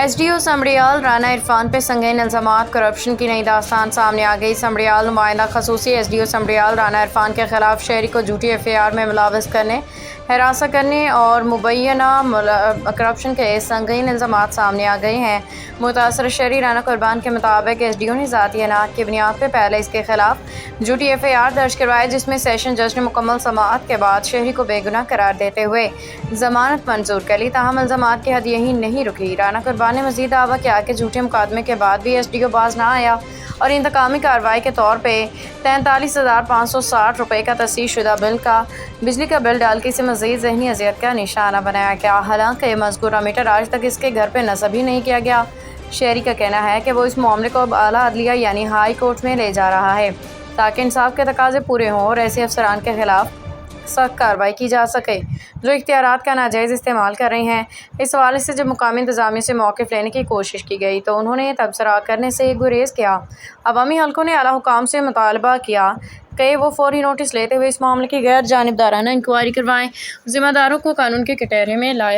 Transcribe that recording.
S D O Sambrial Rana Irfan پہ سنگین الزامات، کرپشن کی نئی داستان سامنے آ گئی۔ سمڑیال نمائندہ خصوصی S D O Sambrial Rana Irfan کے خلاف شہری کو جھوٹی ایف آئی آر میں ملوث کرنے، ہراساں کرنے اور مبینہ کرپشن کے سنگین الزامات سامنے آ گئے ہیں۔ متاثرہ شہری رانا قربان کے مطابق ایس ڈی او نے ذاتی اناٹ کی بنیاد پہ پہلے اس کے خلاف جھوٹی ایف آئی آر درج کروائی، جس میں سیشن جج نے مکمل سماعت کے بعد شہری کو بے گناہ قرار دیتے ہوئے ضمانت منظور کر لی۔ تاہم الزامات کی حد یہیں نہیں رکی۔ رانا قربان نے مزید دعویٰ کیا کہ جھوٹے مقدمے کے بعد بھی ایس ڈی او باز نہ آیا اور انتقامی کارروائی کے طور پہ 43,560 روپے کا تصحیح شدہ بجلی کا بل ڈال کے اسے مزید ذہنی اذیت کا نشانہ بنایا گیا، حالانکہ مذکورہ میٹر آج تک اس کے گھر پہ نصب ہی نہیں کیا گیا۔ شہری کا کہنا ہے کہ وہ اس معاملے کو اب اعلیٰ عدلیہ یعنی ہائی کورٹ میں لے جا رہا ہے تاکہ انصاف کے تقاضے پورے ہوں اور ایسے افسران کے خلاف سخت کارروائی کی جا سکے جو اختیارات کا ناجائز استعمال کر رہے ہیں۔ اس حوالے سے جب مقامی انتظامیہ سے موقف لینے کی کوشش کی گئی تو انہوں نے تبصرہ کرنے سے گریز کیا۔ عوامی حلقوں نے اعلیٰ حکام سے مطالبہ کیا کہ وہ فوری نوٹس لیتے ہوئے اس معاملے کی غیر جانبدارانہ انکوائری کروائیں، ذمہ داروں کو قانون کے کٹہرے میں لایا